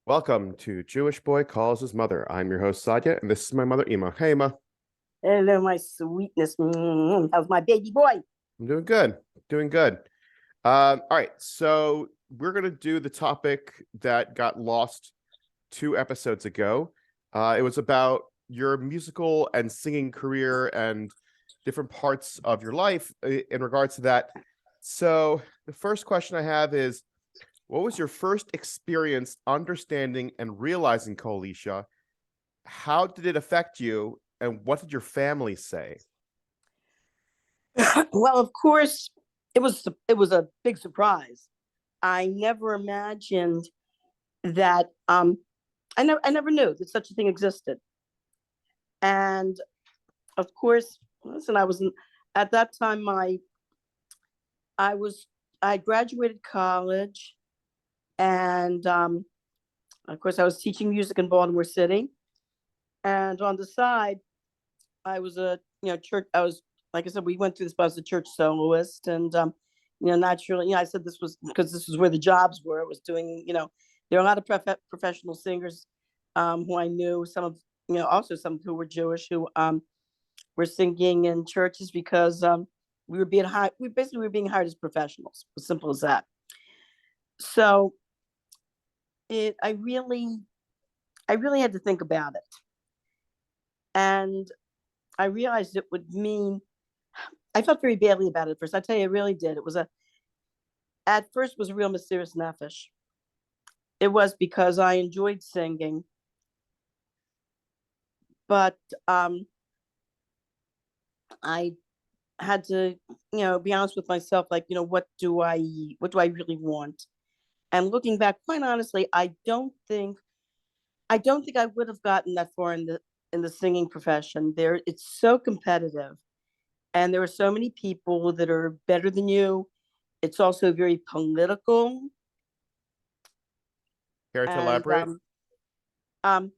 Welcome to Jewish Boy Calls His Mother. I'm your host, Sadia, and this is my mother, Ima. Hey, Ima. Hello, my sweetness. How's my baby boy? I'm doing good. Doing good. All right. So we're going to do the topic that got lost 2 episodes ago. It was about your musical and singing career and different parts of your life in regards to that. So the first question I have is, what was your first experience understanding and realizing Koalisha? How did it affect you, and what did your family say? Well, of course, it was a big surprise. I never imagined that. I never knew that such a thing existed. And of course, listen, at that time. I was I graduated college, and of course, I was teaching music in Baltimore City. And on the side, I was a church. I was, like I said, we went through this. But I was a church soloist, and naturally, I said this was because this was where the jobs were. I was doing, there are a lot of professional singers who I knew. Some of also some who were Jewish who were singing in churches because we were being hired. We basically were being hired as professionals. As simple as that. So it, I really had to think about it, and I realized it would mean. I felt very badly about it at first. I tell you, I really did. At first was a real mysterious nefesh. It was because I enjoyed singing, but I had to, be honest with myself. Like, what do I really want? And looking back, quite honestly, I don't think I would have gotten that far in the singing profession. It's so competitive, and there are so many people that are better than you. It's also very political. Care to And elaborate? um,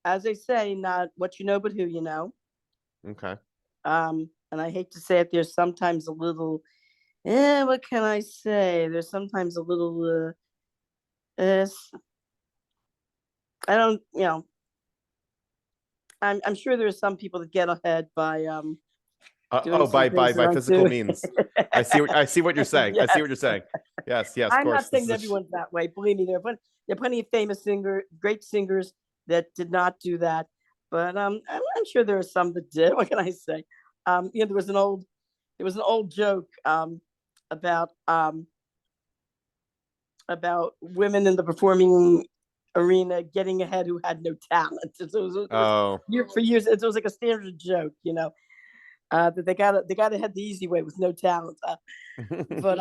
as they say, not what you know, but who you know. Okay. And I hate to say it, there's sometimes a little, what can I say? There's sometimes a little, uh, I don't, I'm sure there are some people that get ahead by doing Oh, some by things that by aren't physical too. means. I see what you're saying. I see what Yes. you're saying. Yes, of I'm not course. saying This that is everyone's that way. Believe me, there are plenty of great singers that did not do that. But I'm sure there are some that did. What can I say? There was an old joke about about women in the performing arena getting ahead who had no talent. oh. For years. It was like a standard joke, that they got ahead the easy way with no talent. But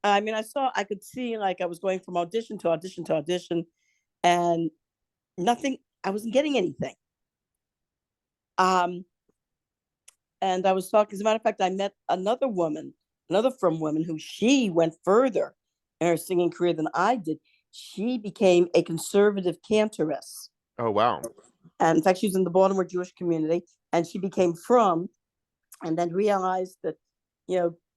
I mean, I could see like I was going from audition to audition to audition, and nothing. I wasn't getting anything. Um, and I was talking. As a matter of fact, I met another from woman who she went further in her singing career than I did. She became a conservative cantoress, Oh, wow. and in fact, she was in the Baltimore Jewish community, and she became from, and then realized that,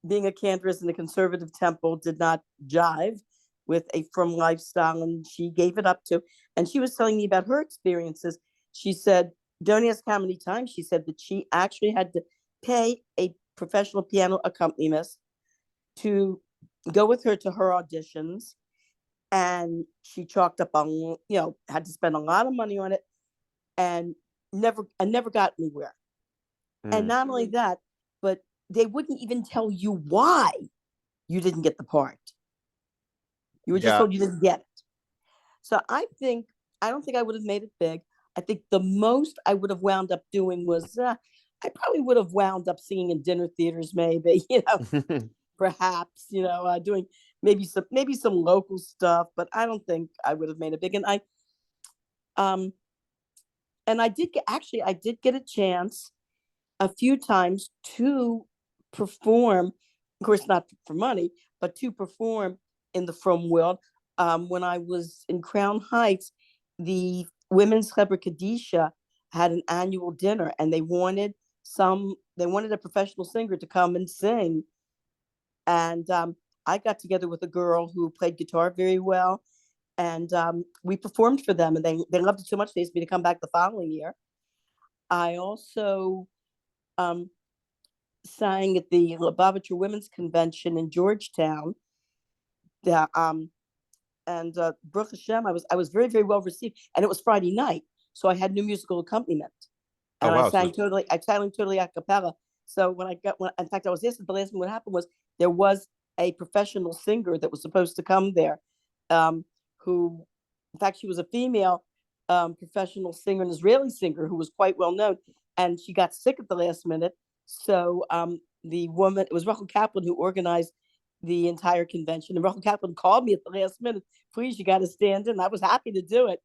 being a cantoress in the conservative temple did not jive with a from lifestyle, and she gave it up to. And she was telling me about her experiences. She said, "Don't ask how many times." She said that she actually had to pay a professional piano accompanist to go with her to her auditions, and she chalked up on, had to spend a lot of money on it, and never got anywhere. And Mm. not only that, but they wouldn't even tell you why you didn't get the part. You were just Yeah. told you didn't get it. So I don't think I would have made it big. I think the most I would have wound up doing was, I probably would have wound up singing in dinner theaters, maybe, perhaps, doing maybe some local stuff, but I don't think I would have made it big. Um and I did get a chance a few times to perform, of course, not for money, but to perform in the From world. When I was in Crown Heights, the Women's Clever Kadisha had an annual dinner, and they wanted a professional singer to come and sing. And I got together with a girl who played guitar very well, And we performed for them, and they loved it so much they asked me to come back the following year. I also um, sang at the Lubavitcher Women's Convention in Georgetown. The, and Baruch Hashem, I was very, very well received, and it was Friday night, so I had new musical accompaniment, Oh and wow. So I sang totally a cappella. So in fact, I was asked at the last minute, what happened was there was a professional singer that was supposed to come there, who, in fact, she was a female professional singer, an Israeli singer who was quite well known, and she got sick at the last minute. So the woman, it was Rachel Kaplan who organized the entire convention, and Rachel Kaplan called me at the last minute, please, you got to stand in. I was happy to do it,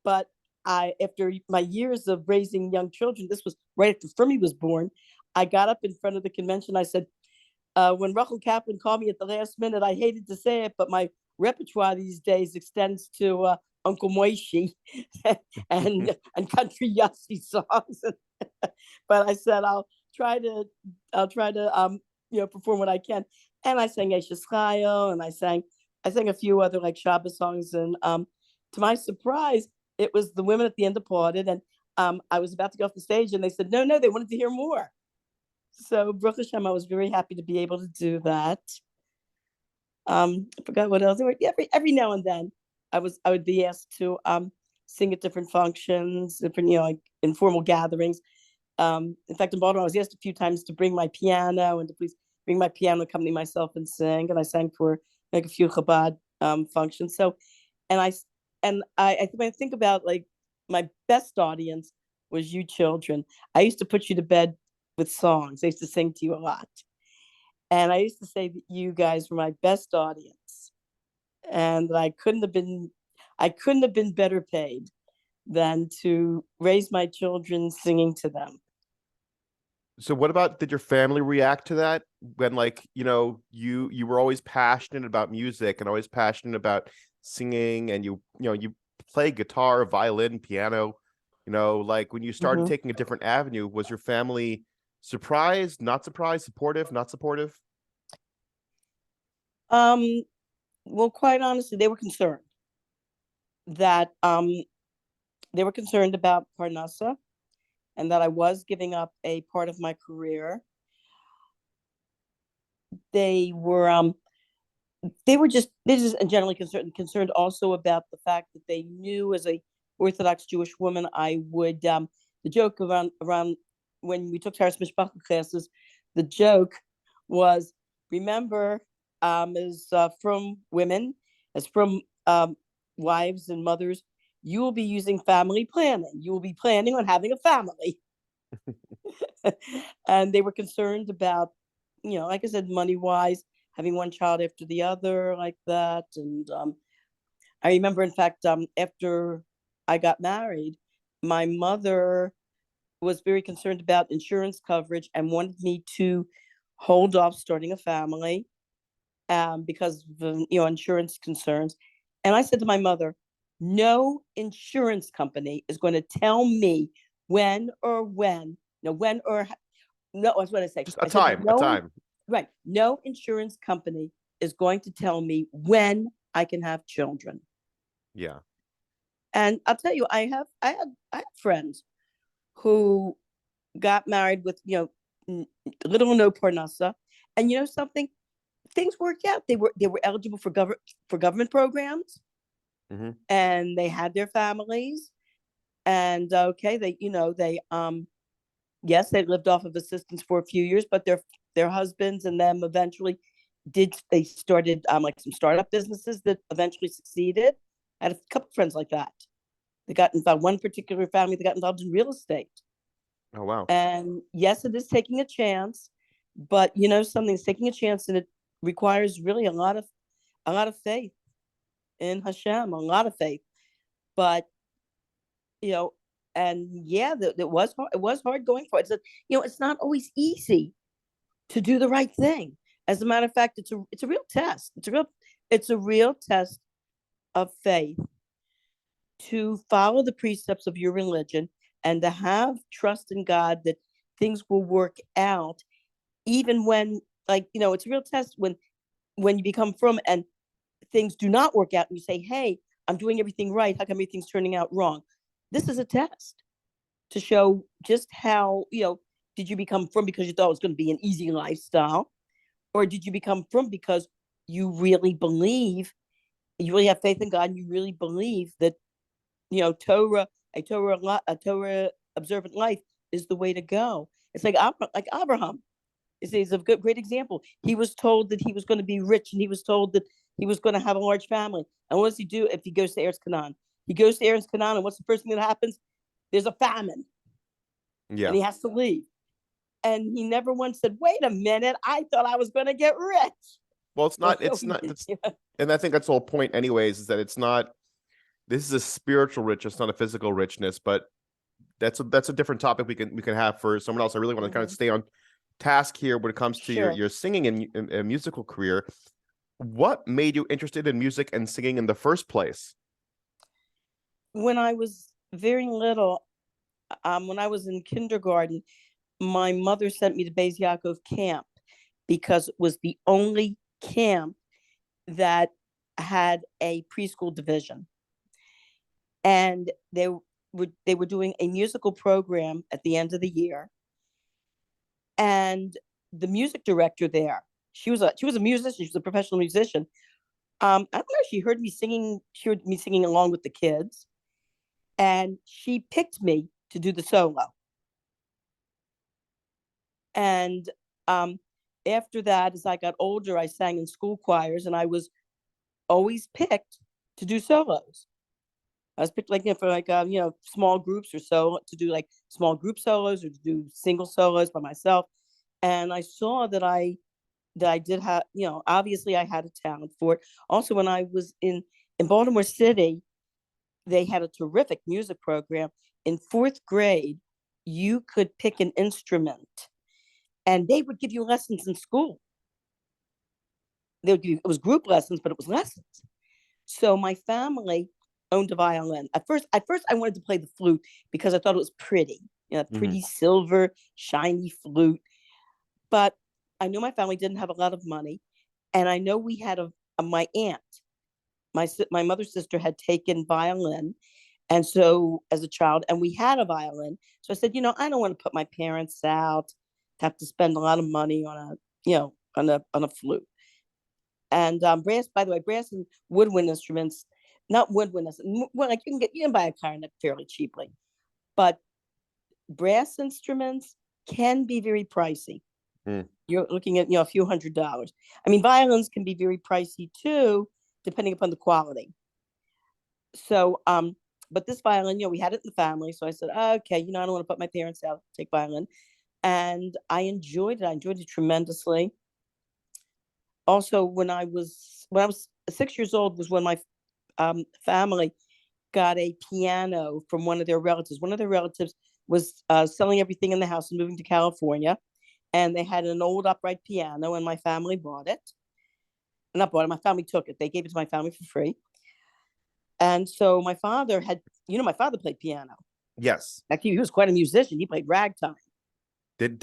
but after my years of raising young children, this was right after Fermi was born. I got up in front of the convention. I said, when Rachel Kaplan called me at the last minute, I hated to say it, but my repertoire these days extends to Uncle Moishi and country yossi songs. But I said I'll try to perform what I can. And I sang Isha, and I sang a few other like Shabbos songs. And to my surprise, it was the women at the end applauded, and I was about to go off the stage, and they said no, they wanted to hear more. So Baruch Hashem, I was very happy to be able to do that. I forgot what else. Every now and then, I would be asked to sing at different functions, different like informal gatherings. In fact, in Baltimore, I was asked a few times to bring my piano and to please bring my piano, accompany myself, and sing. And I sang for like a few Chabad functions. So, and when I think about like my best audience was you children. I used to put you to bed with songs. I used to sing to you a lot. And I used to say that you guys were my best audience. And I couldn't have been better paid than to raise my children singing to them. so what about, did your family react to that when, like, you were always passionate about music and always passionate about singing, and you play guitar, violin, piano, like when you started Mhm. taking a different avenue, was your family surprised, not surprised, supportive, not supportive? Well, quite honestly, they were concerned that they were concerned about Parnassa and that I was giving up a part of my career. They were they just generally concerned also about the fact that they knew as a Orthodox Jewish woman I would the joke around when we took Taras Mishpacha classes, the joke was, remember, as from women, as from wives and mothers, you will be using family planning. You will be planning on having a family. And they were concerned about, like I said, money wise, having one child after the other like that. And I remember, in fact, after I got married, my mother was very concerned about insurance coverage and wanted me to hold off starting a family because of insurance concerns. And I said to my mother, no insurance company is going to tell me when or when, when or no, that's what I say. Just a I said, time, a no, time. right. No insurance company is going to tell me when I can have children. Yeah. And I'll tell you, I had friends who got married with, little or no parnassa. And something, things worked out. They were eligible for government programs, Mm-hmm. and they had their families. And okay, they yes, they lived off of assistance for a few years, but their husbands and them eventually they started like some startup businesses that eventually succeeded. I had a couple friends like that. They got involved, one particular family that got involved in real estate. Oh wow. And yes, it is taking a chance, but something's taking a chance, and it requires really a lot of faith in Hashem, a lot of faith. But and yeah, it was hard. It was hard going for it. It's not always easy to do the right thing. As a matter of fact, it's a real test. It's a real test of faith to follow the precepts of your religion and to have trust in God that things will work out, even when, like, it's a real test when you become from and things do not work out, and you say, hey, I'm doing everything right. How come everything's turning out wrong? This is a test to show just how, did you become frum because you thought it was going to be an easy lifestyle? Or did you become frum because you really believe, you really have faith in God, and you really believe that, Torah, a Torah observant life is the way to go. It's like Abraham. It's a great example. He was told that he was going to be rich, and he was told that he was going to have a large family. And what does he do if he goes to Eretz Canaan? He goes to Eretz Canaan, and what's the first thing that happens? There's a famine. Yeah. And he has to leave. And he never once said, wait a minute, I thought I was going to get rich. Well, and I think that's the whole point anyways, is that it's not, this is a spiritual richness, not a physical richness, but that's a different topic we can have for someone else. I really want to kind of stay on task here when it comes to your singing and musical career. What made you interested in music and singing in the first place? When I was very little, when I was in kindergarten, my mother sent me to Beis Yaakov camp because it was the only camp that had a preschool division. And they were doing a musical program at the end of the year. And the music director there, she was a musician, she was a professional musician. I don't know, she heard me singing along with the kids, and she picked me to do the solo. And after that, as I got older, I sang in school choirs, and I was always picked to do solos. I was picked for small groups or so, to do like small group solos or to do single solos by myself. And I saw that I did have, obviously I had a talent for it. Also, when I was in Baltimore City, they had a terrific music program. In 4th grade, you could pick an instrument, and they would give you lessons in school. It was group lessons, but it was lessons. So my family owned a violin. At first I wanted to play the flute because I thought it was pretty, pretty silver, shiny flute. But I knew my family didn't have a lot of money, and I know we had my aunt, my mother's sister, had taken violin, and so as a child, and we had a violin. So I said, I don't want to put my parents out, have to spend a lot of money on a flute. And brass, by the way, brass and woodwind instruments, not woodwind, like you can buy a clarinet fairly cheaply, but brass instruments can be very pricey. You're looking at a few $100s. I mean, violins can be very pricey too, depending upon the quality. So but this violin, we had it in the family, so I said, okay, I don't want to put my parents out, take violin. And I enjoyed it tremendously. Also, when I was 6 years old was when my family got a piano from one of their relatives. One of their relatives was selling everything in the house and moving to California, and they had an old upright piano, and my family bought it. Not bought it, my family took it. They gave it to my family for free. And so my father played piano. Yes. Actually, he was quite a musician. He played ragtime. Did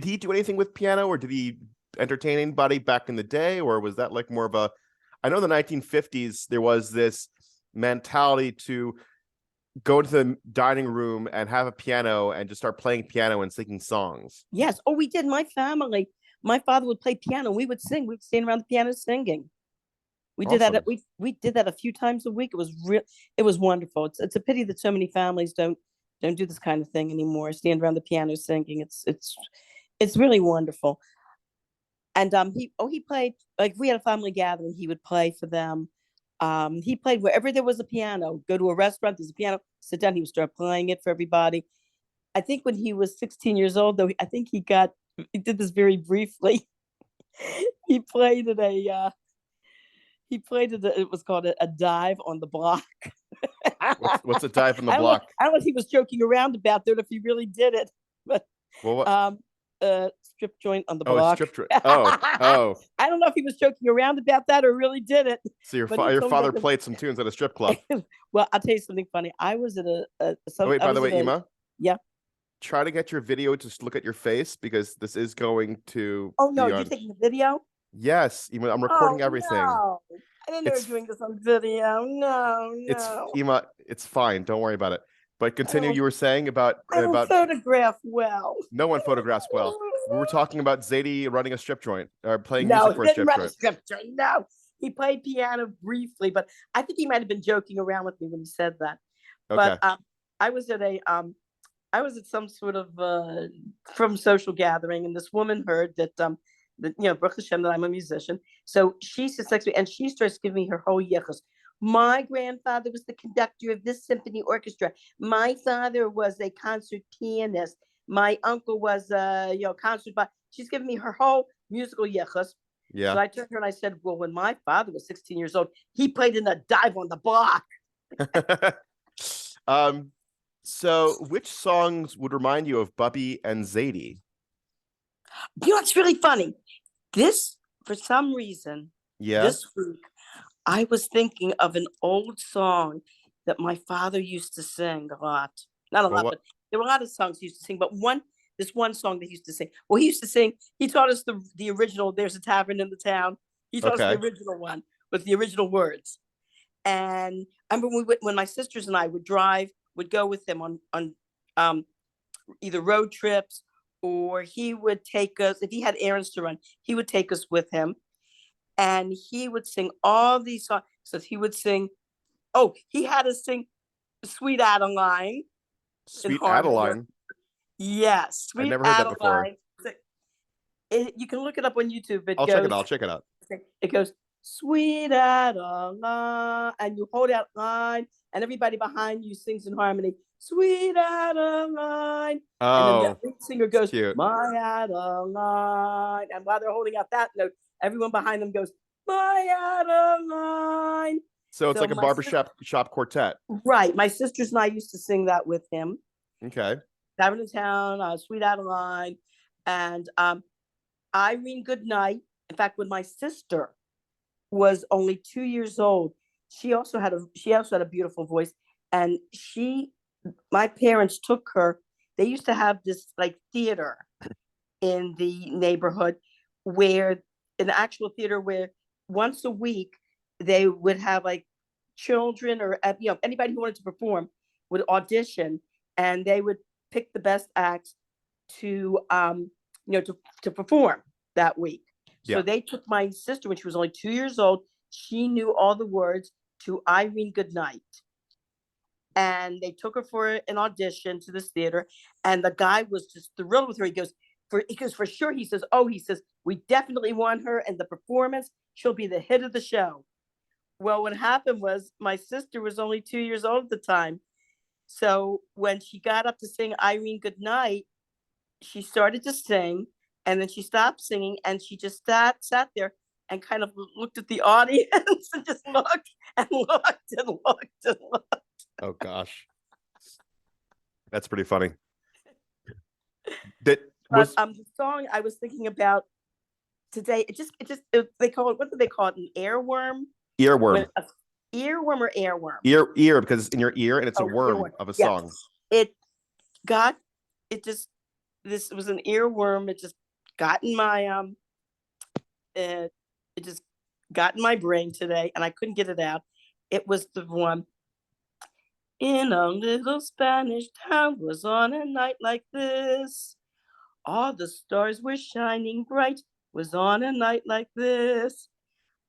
he do anything with piano, or did he entertain anybody back in the day, or was that like more of a, I know in the 1950s there was this mentality to go to the dining room and have a piano and just start playing piano and singing songs? Yes. Oh, we did. My family, my father would play piano. We would sing. We'd stand around the piano singing. We did that. We did that a few times a week. It was real. It was wonderful. It's a pity that so many families don't do this kind of thing anymore. Stand around the piano singing. It's really wonderful. And he played, like, if we had a family gathering, he would play for them. He played wherever there was a piano. Go to a restaurant, there's a piano, sit down, he would start playing it for everybody. I think when he was 16 years old, though, I think he did this very briefly. He played at it was called a dive on the block. What's a dive on the block? I don't know if he was joking around about that, if he really did it, but strip joint on the block. Oh. I don't know if he was joking around about that or really did it. So your father played some tunes at a strip club. Well, I'll tell you something funny. I was at by the way, Ima? Yeah. Try to get your video to look at your face, because this is going to. Oh no, you're taking the video? Yes, Ima, I'm recording everything. No. I didn't know we were doing this on video. No, It's no. Ema. It's fine. Don't worry about it. But continue. don't You were saying about I don't photograph well. no one photographs well. We were talking about Zadie running a strip joint or playing No, music he for a didn't strip run a joint. strip joint. No, he played piano briefly, but I think he might have been joking around with me when he said that. Okay. But I was at some sort of from social gathering, and this woman heard that Baruch Hashem, that I'm a musician. So she sits next to me and she starts giving me her whole yichus. My grandfather was the conductor of this symphony orchestra. My father was a concert pianist. My uncle was concert, but she's giving me her whole musical yichus. Yeah. So I turned to her and I said, well, when my father was 16 years old, he played in a dive on the block. So which songs would remind you of Bubby and Zadie? You know, it's really funny. This, for some reason, this week, I was thinking of an old song that my father used to sing a lot. Not a lot, but there were a lot of songs he used to sing, but this one song that he used to sing. Well, he taught us the original, There's a Tavern in the Town. He taught us the original one with the original words. And I remember when my sisters and I would go with him on either road trips, or he would take us, if he had errands to run, he would take us with him. And he would sing all these songs. So he would sing, he had us sing Sweet Adeline. Sweet Adeline? Yes, Sweet Adeline. I never heard that before. You can look it up on YouTube. I'll check it out. It goes, Sweet Adeline, and you hold out line, and everybody behind you sings in harmony. Sweet Adeline. And then the lead singer goes, my Adeline. And while they're holding out that note, everyone behind them goes, my Adeline. So it's like a barbershop quartet. Right. My sisters and I used to sing that with him. Okay. Tavern in Town, Sweet Adeline, and Irene Goodnight. In fact, when my sister was only 2 years old, she also had a beautiful voice, and my parents took her. They used to have this like theater in the neighborhood, where an actual theater where once a week they would have like children or anybody who wanted to perform would audition, and they would pick the best acts to perform that week. So they took my sister when she was only 2 years old. She knew all the words to Irene Goodnight. And they took her for an audition to this theater. And the guy was just thrilled with her. He goes, for sure, he says, we definitely want her. And the performance, she'll be the hit of the show. Well, what happened was my sister was only 2 years old at the time. So when she got up to sing Irene Goodnight, she started to sing, and then she stopped singing, and she just sat there and kind of looked at the audience and just looked and looked and looked and looked. Oh gosh, that's pretty funny. The song I was thinking about today, they call it, what do they call it? An earworm? Earworm. Earworm or airworm? Ear, because it's in your ear and it's a worm of a song. This was an earworm. It just got in my it just got in my brain today, and I couldn't get it out. It was the one. In a little Spanish town was on a night like this. All the stars were shining bright. Was on a night like this.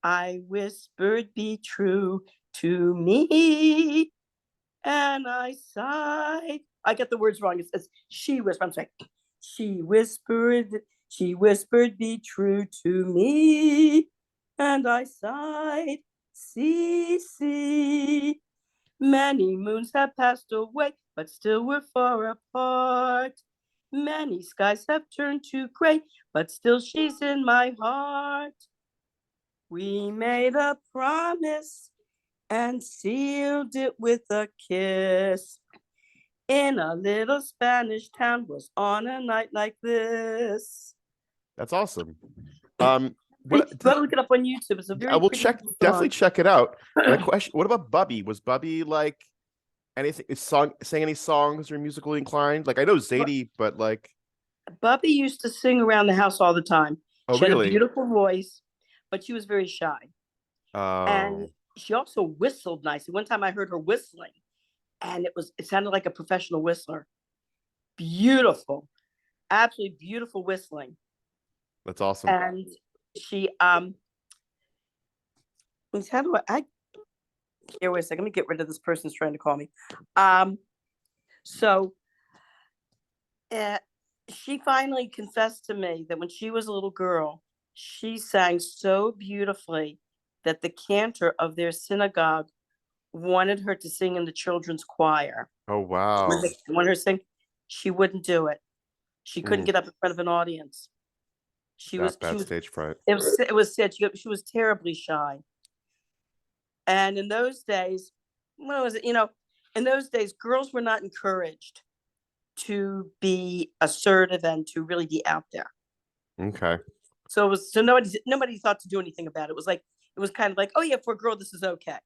I whispered, be true to me. And I sighed. I get the words wrong. It says she whispered. I'm sorry. She whispered, be true to me. And I sighed, see. Many moons have passed away, but still we're far apart. Many skies have turned to gray, but still she's in my heart. We made a promise and sealed it with a kiss. In a little Spanish town was on a night like this. That's awesome. Look it up on YouTube. It's a very. I will definitely check it out. My question: what about Bubby? Was Bubby like sang any songs or musically inclined? Like I know Zadie, but like Bubby used to sing around the house all the time. Oh, she really? had a beautiful voice, but she was very shy. And Oh, she also whistled nicely. One time I heard her whistling, and it sounded like a professional whistler. Beautiful, absolutely beautiful whistling. that's awesome. And she how do I here, wait a second, let me get rid of this person's trying to call me. So uh, she finally confessed to me that when she was a little girl, she sang so beautifully that the cantor of their synagogue wanted her to sing in the children's choir. Oh, When wow. they wanted her to sing, she wouldn't do it. She couldn't Mm, get up in front of an audience. She was that she bad was stage fright. it was said she was terribly shy. And in those days, what was it? In those days, girls were not encouraged to be assertive and to really be out there. Okay. So nobody thought to do anything about it. It was kind of like, oh yeah, for a girl, this is okay.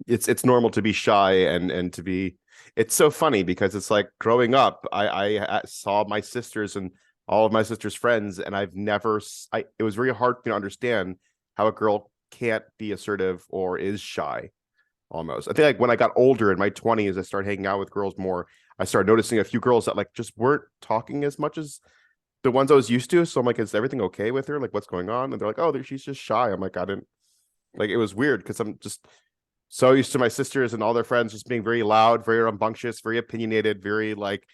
It's normal to be shy and to be. It's so funny because it's like growing up, I saw my sisters and all of my sister's friends, and I've never. It was very hard for me to understand how a girl can't be assertive or is shy. Almost, I think like when I got older in my 20s, I started hanging out with girls more. I started noticing a few girls that like just weren't talking as much as the ones I was used to. So I'm like, is everything okay with her? Like, what's going on? And they're like, oh, she's just shy. I'm like, I didn't like. It was weird because I'm just so used to my sisters and all their friends just being very loud, very rambunctious, very opinionated, very like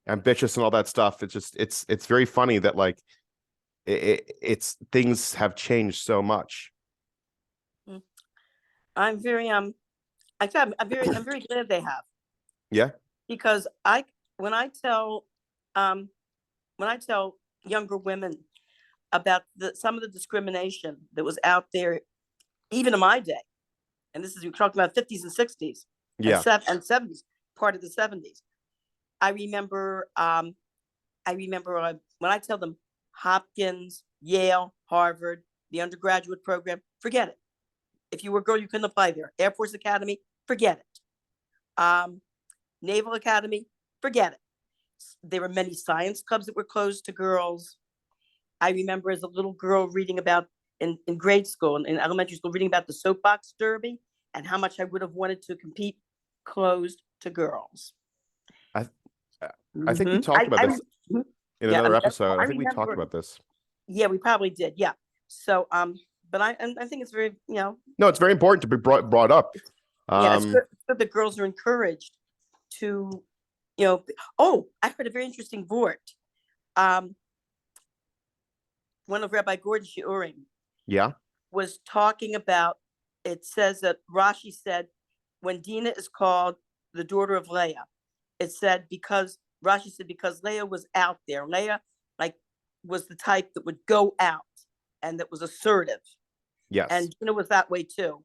ambitious and all that stuff. It's very funny that like it's things have changed so much. I'm very I'm very glad they have, Yeah. because I when I tell um when I tell younger women about some of the discrimination that was out there even in my day, and this is, we're talking about 50s and 60s Yeah. and 70s, part of the 70s. I remember when I tell them Hopkins, Yale, Harvard, the undergraduate program, forget it. If you were a girl, you couldn't apply there. Air Force Academy, forget it. Naval Academy, forget it. There were many science clubs that were closed to girls. I remember as a little girl reading about in grade school and in elementary school, reading about the soapbox derby and how much I would have wanted to compete, closed to girls. I I think we Mm-hmm. talked about this Mhm. in Yeah, another episode. I I think we talked remember. about this. Yeah, we probably did. Yeah. So, but I think it's very, No, it's very important to be brought up. yeah, Um, it's good that girls are encouraged to, you know. Oh, I heard a very interesting vort. Um, one of Rabbi Gordon Shiurim yeah. was talking about. It says that Rashi said when Dinah is called the daughter of Leah, it said because Rashi said because Leah was out there. Leah like was the type that would go out and that was assertive, Yes. and Dinah was that way too.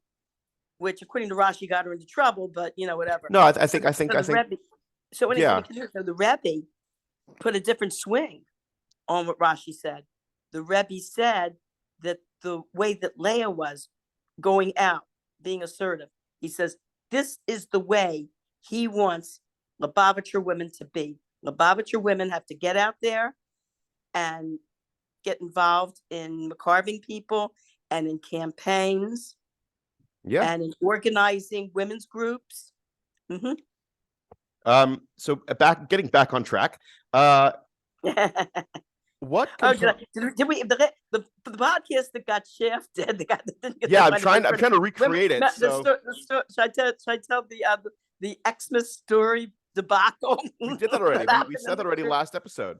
Which, according to Rashi, got her into trouble. But whatever. No, I So, think I think so I the think Rebbe. So yeah. so the Rebbe put a different swing on what Rashi said. The Rebbe said that the way that Leah was going out, being assertive, he says, this is the way he wants Lubavitcher women to be. Lubavitcher women have to get out there and get involved in carving people and in campaigns Yeah. and in organizing women's groups. Mm-hmm. So getting back on track. What Oh, did we the podcast that got shafted? The guy that didn't get Yeah, the money. I'm trying to recreate it. So Should I tell the Xmas story debacle? we did that already. That We happened said in that already the last episode.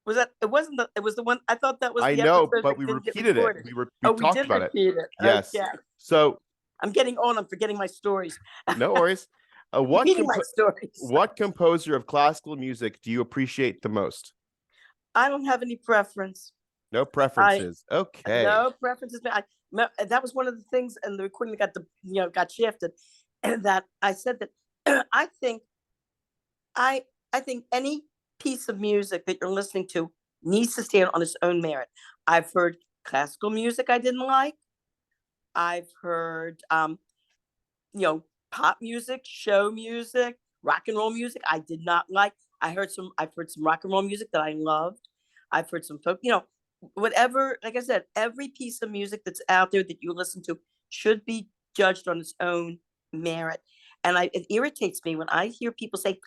Was that it wasn't the it was the one I thought that was I the know, episode but that we didn't get repeated it. recorded. We Oh, we talked did about it. repeat it. Yes. Okay. So I'm getting on. I'm forgetting my stories. no worries. Repeating my stories. What composer of classical music do you appreciate the most? I don't have any preference. No I preferences. Okay. No preferences. That was one of the things, and the recording got shafted, and that I said that I I think any piece of music that you're listening to needs to stand on its own merit. I've heard classical music I didn't like. I've heard pop music, show music, rock and roll music I did not like. I've heard some rock and roll music that I loved. I've heard some folk, whatever, like I said, every piece of music that's out there that you listen to should be judged on its own merit. And it irritates me when I hear people say,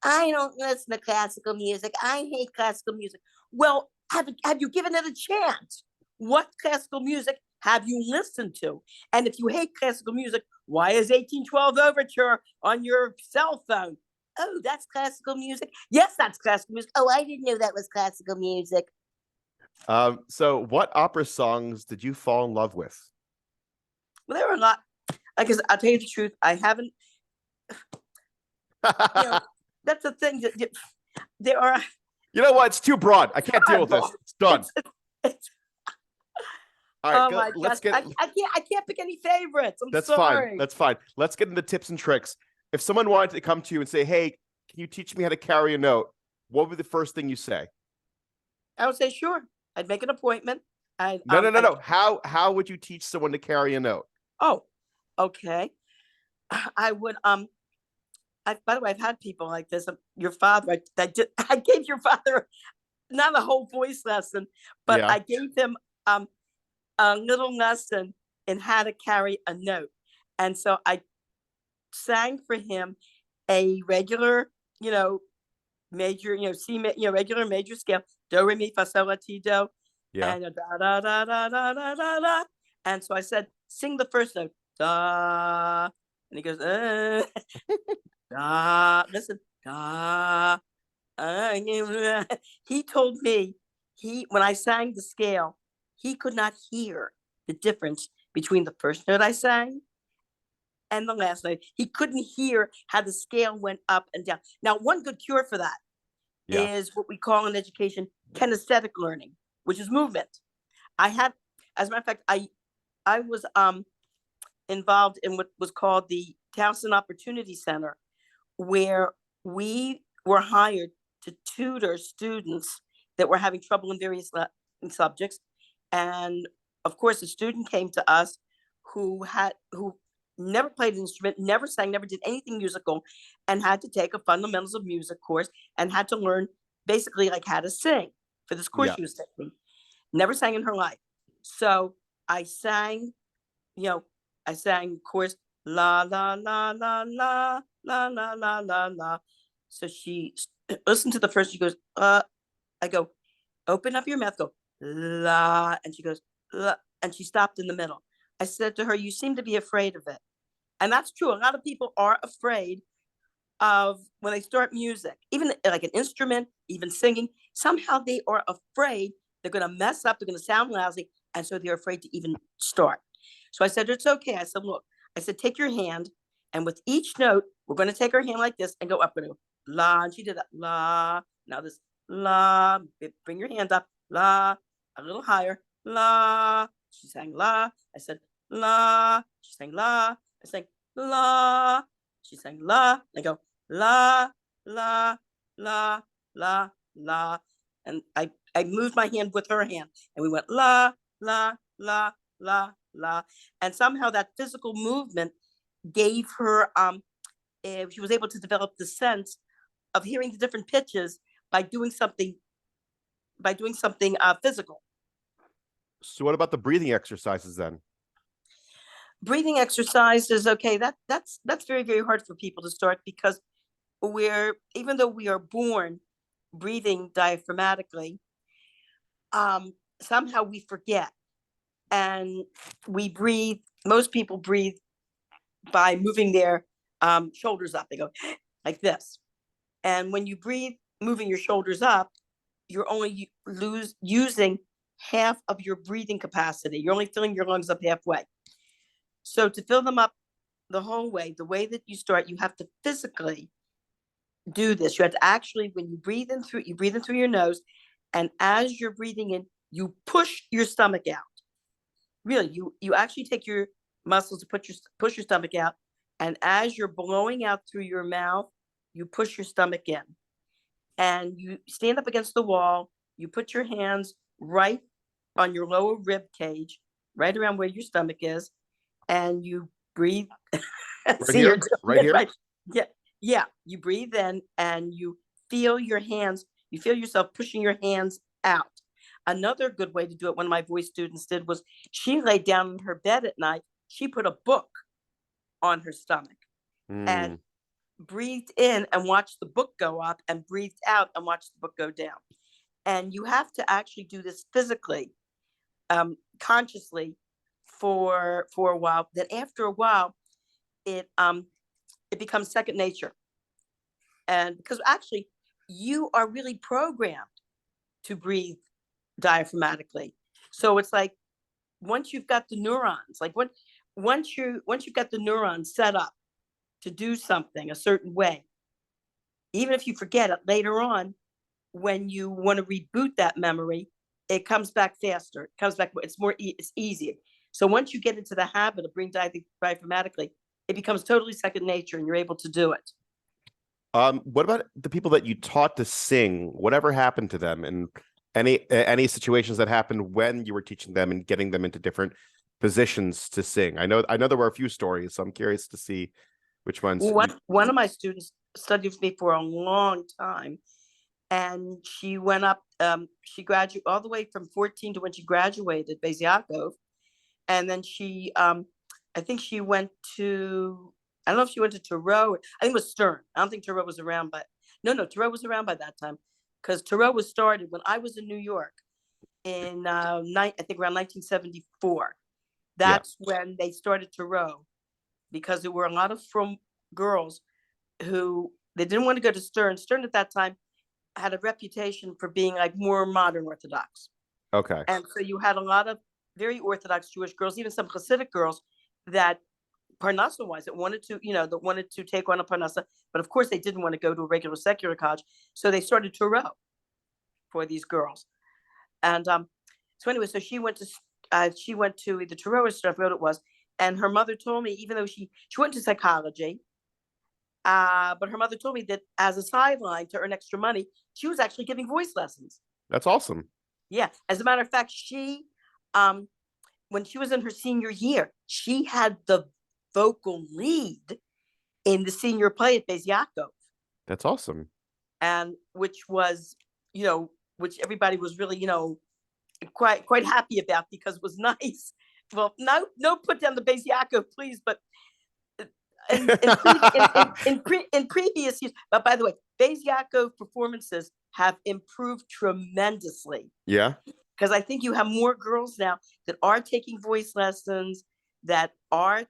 I don't listen to classical music. I hate classical music. Well, have you given it a chance? What classical music have you listened to? And if you hate classical music, why is 1812 Overture on your cell phone? Oh, that's classical music. Yes, that's classical music. Oh, I didn't know that was classical music. So what opera songs did you fall in love with? Well, there were a lot. Because I'll tell you the truth, I haven't. That's the thing that there are. You know what? It's too broad. I can't deal with this. It's done. It's, all right, oh my let's gosh. get. I can't pick any favorites. That's sorry. fine. That's fine. Let's get into tips and tricks. If someone wanted to come to you and say, "Hey, can you teach me how to carry a note?" What would be the first thing you say? I would say, sure. I'd make an appointment. No. How would you teach someone to carry a note? Oh, okay. I would by the way, I've had people like this. Your father, I gave your father not a whole voice lesson, but I gave him a little lesson in how to carry a note. And so I sang for him a regular, major, C, regular major scale, do, re, mi, fa, sol, la, ti, do, and da, da, da, da, da, da, da, da. And so I said, sing the first note, da, and he goes, da, listen, da. He told me when I sang the scale, he could not hear the difference between the first note I sang and the last note. He couldn't hear how the scale went up and down. Now, one good cure for that is what we call in education kinesthetic learning, which is movement. As a matter of fact, I was involved in what was called the Towson Opportunity Center, where we were hired to tutor students that were having trouble in various subjects. And of course, a student came to us who never played an instrument, never sang, never did anything musical, and had to take a fundamentals of music course and had to learn basically like how to sing for this course she was taking. Never sang in her life. So I sang, course, la, la, la, la, la, la, la, la, la, la. So she listened to the first, she goes, I go, open up your mouth, go, la, and she goes, la, and she stopped in the middle. I said to her, you seem to be afraid of it. And that's true. A lot of people are afraid of when they start music, even like an instrument, even singing, somehow they are afraid they're going to mess up, they're going to sound lousy, and so they're afraid to even start. So I said, it's okay. I said, look, take your hand, and with each note, we're going to take our hand like this and go up. We're going to go, la, and she did that, la. Now this, la, bring your hand up, la, a little higher, la. She sang la. I said, la. She sang la. I sang la. She sang la. I go, la, la, la, la, la. And I moved my hand with her hand, and we went la, la, la, la, la. And somehow that physical movement gave her, she was able to develop the sense of hearing the different pitches by doing something physical. So what about the breathing exercises then? Breathing exercises, okay, that's very, very hard for people to start, because even though we are born breathing diaphragmatically, somehow we forget, and most people breathe by moving their shoulders up. They go like this. And when you breathe moving your shoulders up, you're only using half of your breathing capacity. You're only filling your lungs up halfway. So to fill them up the whole way, the way that you start, you have to physically do this. You have to actually, when you breathe in through your nose, and as you're breathing in, you push your stomach out. Really, you actually take your muscles to push your stomach out, and as you're blowing out through your mouth, you push your stomach in, and you stand up against the wall. You put your hands right on your lower rib cage, right around where your stomach is, and you breathe. Right here. Right. Yeah. You breathe in, and you feel your hands. You feel yourself pushing your hands out. Another good way to do it, one of my voice students did, was she laid down in her bed at night. She put a book on her stomach and breathed in and watched the book go up, and breathed out and watched the book go down. And you have to actually do this physically, consciously, for a while. Then after a while, it becomes second nature. And because actually you are really programmed to breathe diaphragmatically. So it's like, once you've got the neurons, like once you've got the neurons set up to do something a certain way, even if you forget it later on, when you want to reboot that memory, it comes back faster. It comes back. It's easier. So once you get into the habit of breathing diaphragmatically, it becomes totally second nature, and you're able to do it. What about the people that you taught to sing? Whatever happened to them, and any situations that happened when you were teaching them and getting them into different positions to sing? I know there were a few stories, so I'm curious to see which ones. One of my students studied with me for a long time, and she went up. She graduated all the way from 14 to when she graduated Beis Yaakov, and then she, I think she went to. I don't know if she went to Thoreau. I think it was Stern. I don't think Thoreau was around, but no, Thoreau was around by that time, because Thoreau was started when I was in New York in I think around 1974. That's when they started Thoreau, because there were a lot of from girls who they didn't want to go to Stern. Stern at that time had a reputation for being like more modern Orthodox. Okay. And so you had a lot of very Orthodox Jewish girls, even some Hasidic girls, that Parnassa wise, that wanted to take on a Parnassa, but of course they didn't want to go to a regular secular college, so they started Thoreau for these girls. And so anyway, so she went to either Thoreau or stuff, what it was, and her mother told me, even though she went to psychology, but her mother told me that as a sideline to earn extra money, she was actually giving voice lessons. That's awesome. Yeah, as a matter of fact, she, when she was in her senior year, she had the vocal lead in the senior play at Beis Yaakov. That's awesome. And which was, which everybody was really, quite happy about, because it was nice. Well, no, put down the Beis Yaakov, please, but in previous years. But by the way, Beis Yaakov performances have improved tremendously. Yeah. Because I think you have more girls now that are taking voice lessons, that are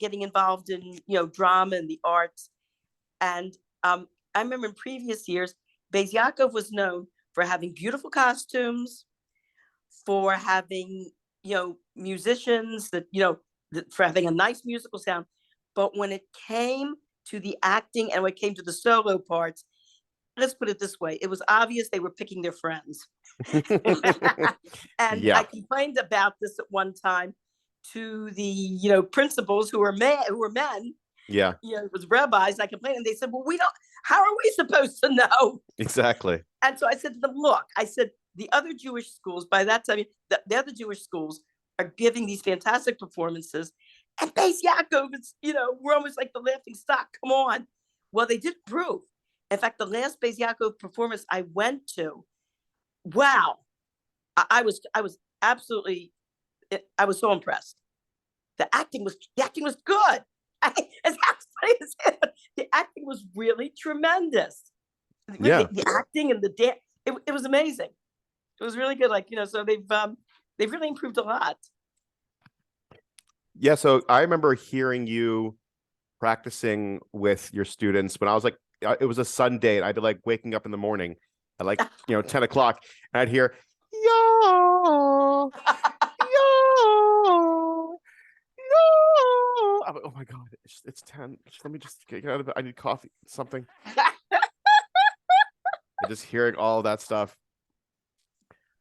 getting involved in drama and the arts. And I remember in previous years, Beis Yaakov was known for having beautiful costumes, for having musicians that for having a nice musical sound. But when it came to the acting and when it came to the solo parts, let's put it this way, it was obvious they were picking their friends. And I complained about this at one time to the principals who were men. Yeah. It was rabbis. I complained, and they said, well, how are we supposed to know? Exactly. And so I said to them, look, I said, the other Jewish schools, by that time, the other Jewish schools are giving these fantastic performances. And Beis Yaakov, we're almost like the laughing stock. Come on. Well, they did prove. In fact, the last Beis Yaakov performance I went to, wow, I was absolutely, I was so impressed. The acting was good. The acting was really tremendous. Yeah. The acting and the dance, it was amazing. It was really good. So they've really improved a lot. Yeah. So I remember hearing you practicing with your students when I was like, it was a Sunday, and I'd be like waking up in the morning at like 10 o'clock, and I'd hear yo, yo, yo. I'm like, oh my god, it's 10. Let me just get out of it. I need coffee, something. And just hearing all that stuff.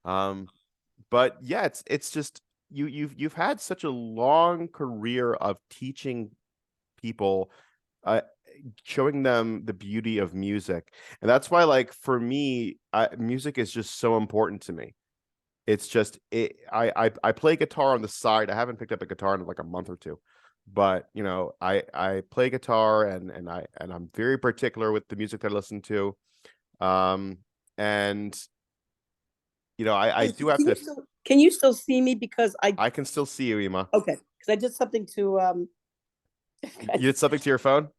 But yeah, it's just you've had such a long career of teaching people, showing them the beauty of music, and that's why, like, for me, music is just so important to me. It's just I play guitar on the side. I haven't picked up a guitar in like a month or two, but I play guitar, and I'm very particular with the music that I listen to, and I Hey, do have to. can you still see me? Because I can still see you, Ema. okay, because I did something to You did something to your phone?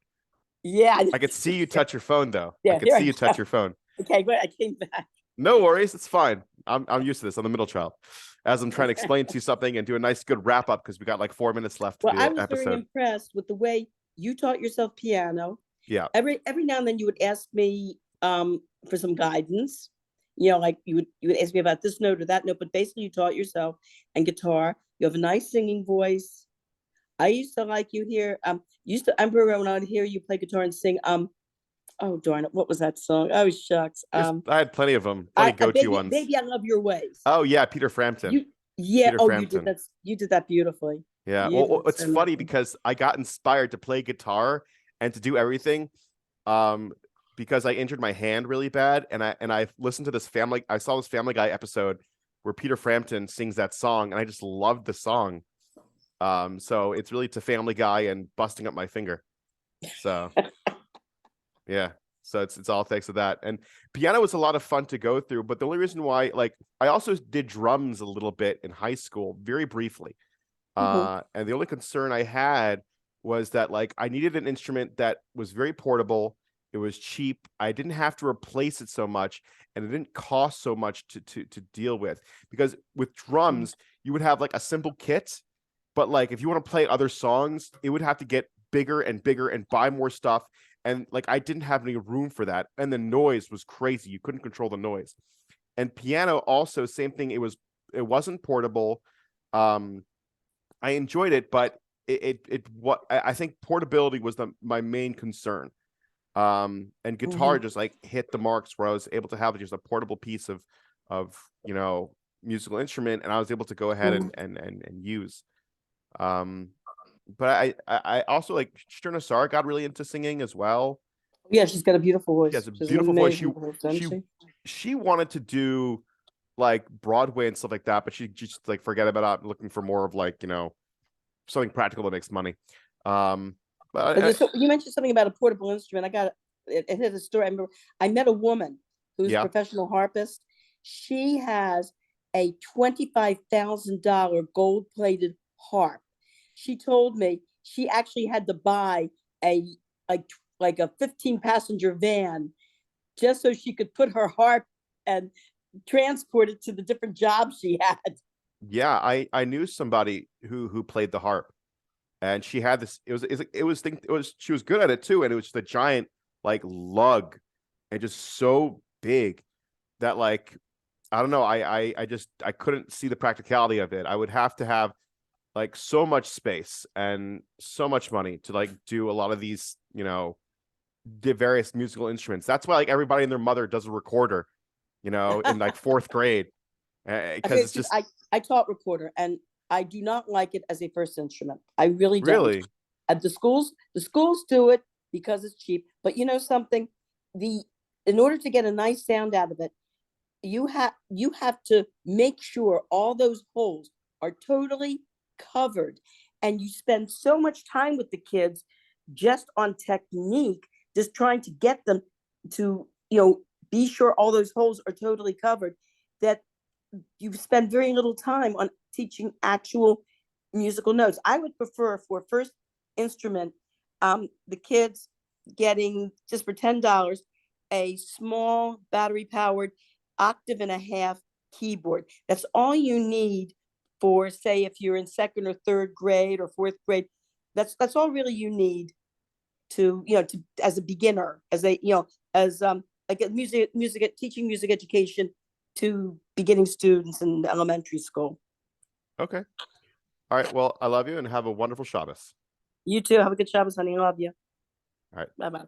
yeah, I could see you touch your phone though. I yeah. could Here I see you go. touch your phone. Okay, great. I came back. No worries, it's fine. I'm used to this. I'm the middle child. As I'm trying to explain to you something and do a nice good wrap up because we got like 4 minutes left to Well, I the was very episode. impressed with the way you taught yourself piano. Yeah. Every now and then you would ask me for some guidance. Like you would ask me about this note or that note, but basically you taught yourself. And guitar. You have a nice singing voice. I used to like you here. I remember when I would hear you play guitar and sing. Oh darn it, what was that song? Oh shucks. I had plenty of them, plenty go-to ones. Baby, I love your ways. Oh yeah, Peter Frampton. Yeah. Peter Oh, Frampton. you did that beautifully. Yeah. You Well, did it's so funny nicely. because I got inspired to play guitar and to do everything, um, because I injured my hand really bad, and I listened to I saw this Family Guy episode where Peter Frampton sings that song, and I just loved the song. So it's really to Family Guy and busting up my finger. So yeah. So it's all thanks to that. And piano was a lot of fun to go through, but the only reason why, like, I also did drums a little bit in high school, very briefly. Mhm. And the only concern I had was that, like, I needed an instrument that was very portable. It was cheap. I didn't have to replace it so much, and it didn't cost so much to deal with. Because with drums, you would have like a simple kit, but like if you want to play other songs, it would have to get bigger and bigger and buy more stuff. And like I didn't have any room for that. And the noise was crazy. You couldn't control the noise. And piano also, same thing. It wasn't portable. Um, I enjoyed it, but what I think portability was my main concern. And guitar Mhm. just like hit the marks where I was able to have just a portable piece of musical instrument, and I was able to go ahead Mhm. and use. Um, but I also like Shirna Sar got really into singing as well. Yeah, she's got a beautiful She has voice. a She's an beautiful voice. amazing voice, doesn't She she? she wanted to do like Broadway and stuff like that, but she just like forget about it, looking for more of like something practical that makes money. Um, but So you mentioned something about a portable instrument. It hit a story. I remember I met a woman who's a yeah, professional harpist. She has a $25,000 gold-plated harp. She told me she actually had to buy a like like a 15-passenger van just so she could put her harp and transport it to the different jobs she had. yeah. I knew somebody who played the harp, and she had this. She was good at it too, and it was just a giant like lug, and just so big that like I don't know. I couldn't see the practicality of it. I would have to have like so much space and so much money to like do a lot of these, the various musical instruments. That's why like everybody and their mother does a recorder, in like fourth grade, because it's just I taught recorder and I do not like it as a first instrument. I really don't. really, At the schools do it because it's cheap. But you know something, the in order to get a nice sound out of it, you have to make sure all those holes are totally covered, and you spend so much time with the kids just on technique, just trying to get them to be sure all those holes are totally covered, that you spend very little time on teaching actual musical notes. I would prefer for first instrument, the kids getting just for $10 a small battery powered octave and a half keyboard. That's all you need for, say, if you're in second or third grade or fourth grade. That's all really you need to as a beginner, as a as like a music teaching music education to beginning students in elementary school. okay. All right. Well, I love you and have a wonderful Shabbos. You too. Have a good Shabbos, honey. I love you. All right. Bye bye.